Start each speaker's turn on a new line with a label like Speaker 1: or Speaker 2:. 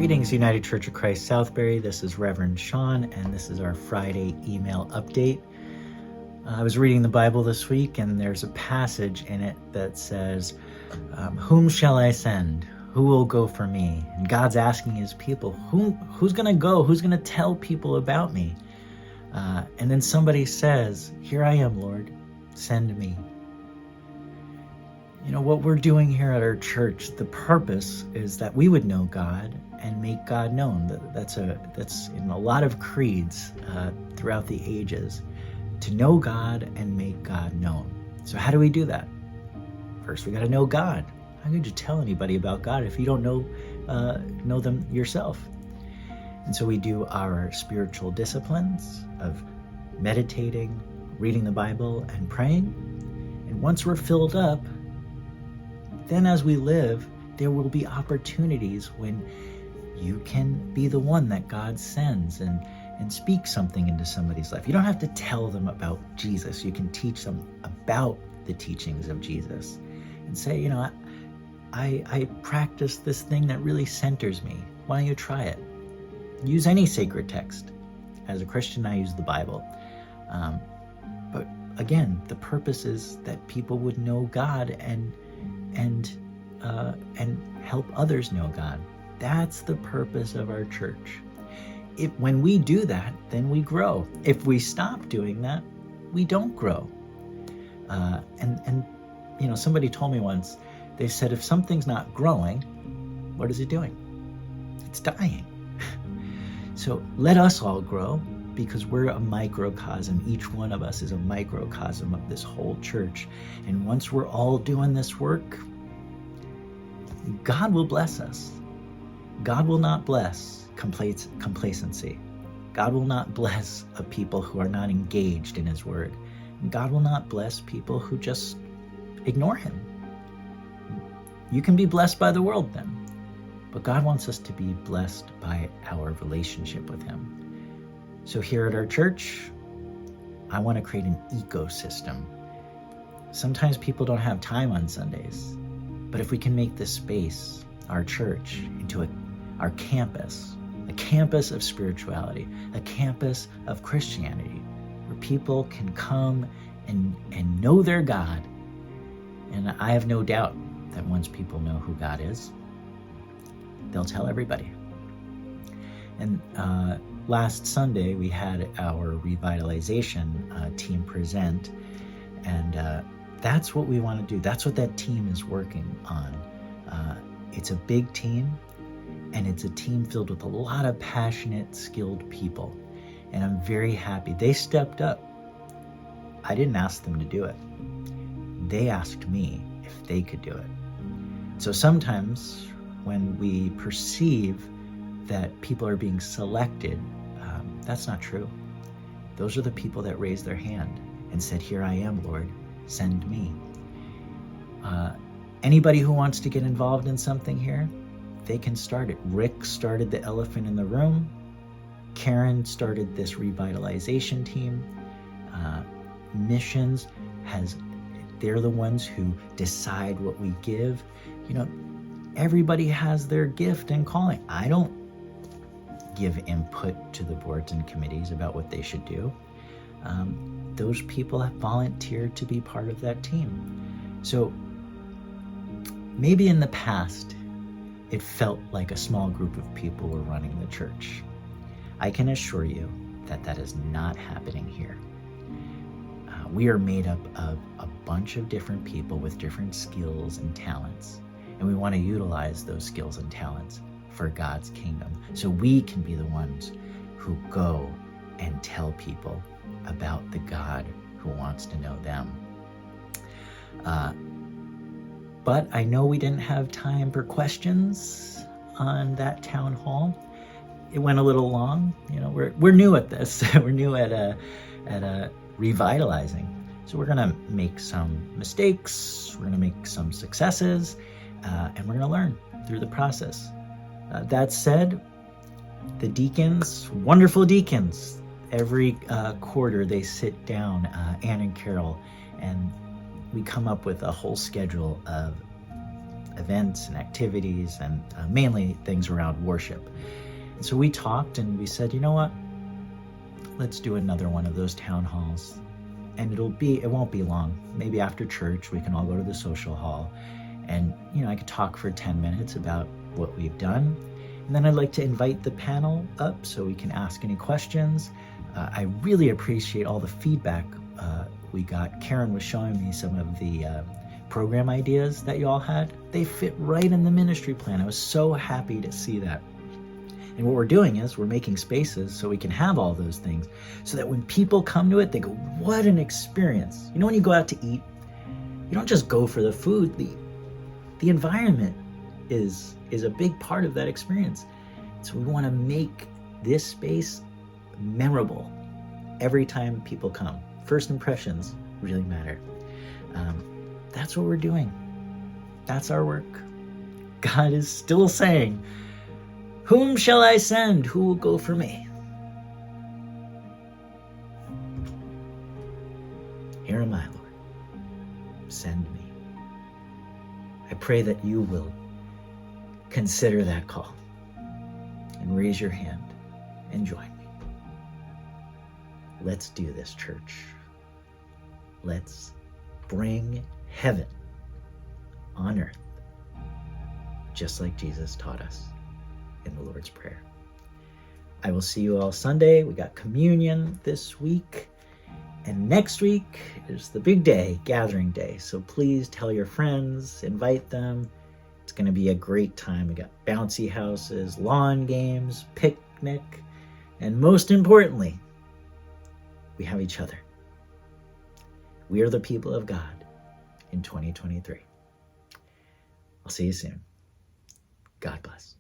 Speaker 1: Greetings, United Church of Christ, Southbury. This is Reverend Sean, and this is our Friday email update. I was reading the Bible this week, and there's a passage in it that says, whom shall I send? Who will go for me? And God's asking his people, who's going to go? Who's going to tell people about me? And then somebody says, here I am, Lord, send me. You know, what we're doing here at our church, the purpose is that we would know God and make God known. That's in a lot of creeds throughout the ages, to know God and make God known. So how do we do that? First, we got to know God. How could you tell anybody about God if you don't know them yourself? And so we do our spiritual disciplines of meditating, reading the Bible, and praying. And once we're filled up, then as we live, there will be opportunities when you can be the one that God sends and speak something into somebody's life. You don't have to tell them about Jesus. You can teach them about the teachings of Jesus and say, you know, I practice this thing that really centers me. Why don't you try it? Use any sacred text. As a Christian, I use the Bible. But again, the purpose is that people would know God and help others know God. That's the purpose of our church. When we do that, then we grow. If we stop doing that, we don't grow. And you know, somebody told me once, they said, if something's not growing, what is it doing? It's dying. So let us all grow, because we're a microcosm. Each one of us is a microcosm of this whole church. And once we're all doing this work, God will bless us. God will not bless complacency. God will not bless a people who are not engaged in his word. And God will not bless people who just ignore him. You can be blessed by the world then, but God wants us to be blessed by our relationship with him. So here at our church, I want to create an ecosystem. Sometimes people don't have time on Sundays, but if we can make this space, our church, into our campus, a campus of spirituality, a campus of Christianity, where people can come and know their God. And I have no doubt that once people know who God is, they'll tell everybody. And last Sunday, we had our revitalization team present, and that's what we want to do. That's what that team is working on. It's a big team, and it's a team filled with a lot of passionate, skilled people, and I'm very happy. They stepped up. I didn't ask them to do it. They asked me if they could do it. So sometimes when we perceive that people are being selected, that's not true. Those are the people that raised their hand and said, here I am, Lord, send me. Anybody who wants to get involved in something here, they can start it. Rick started the Elephant in the Room. Karen started this revitalization team. Missions they're the ones who decide what we give. You know, everybody has their gift and calling. I don't give input to the boards and committees about what they should do. Those people have volunteered to be part of that team. So maybe in the past, it felt like a small group of people were running the church. I can assure you that that is not happening here. We are made up of a bunch of different people with different skills and talents, and we want to utilize those skills and talents for God's kingdom, so we can be the ones who go and tell people about the God who wants to know them. But I know we didn't have time for questions on that town hall. It went a little long. You know, we're new at this. We're new at revitalizing. So we're gonna make some mistakes. We're gonna make some successes, and we're gonna learn through the process. That said, the deacons, wonderful deacons, every quarter they sit down, Ann and Carol, and we come up with a whole schedule of events and activities, and mainly things around worship. And so we talked and we said, you know what? Let's do another one of those town halls. And it won't be long. Maybe after church, we can all go to the social hall and, I could talk for 10 minutes about what we've done. And then I'd like to invite the panel up so we can ask any questions. I really appreciate all the feedback we got. Karen was showing me some of the program ideas that you all had. They fit right in the ministry plan. I was so happy to see that. And what we're doing is we're making spaces so we can have all those things so that when people come to it, they go, what an experience. When you go out to eat, you don't just go for the food. The environment is a big part of that experience. So we want to make this space memorable every time people come. First impressions really matter. That's what we're doing. That's our work. God is still saying, whom shall I send? Who will go for me? Here am I, Lord. Send me. I pray that you will consider that call and raise your hand and join me. Let's do this, church. Let's bring heaven on earth, just like Jesus taught us in the Lord's Prayer. I will see you all Sunday. We got communion this week. And next week is the big day, gathering day. So please tell your friends, invite them. It's going to be a great time. We got bouncy houses, lawn games, picnic, and most importantly, we have each other. We are the people of God in 2023. I'll see you soon. God bless.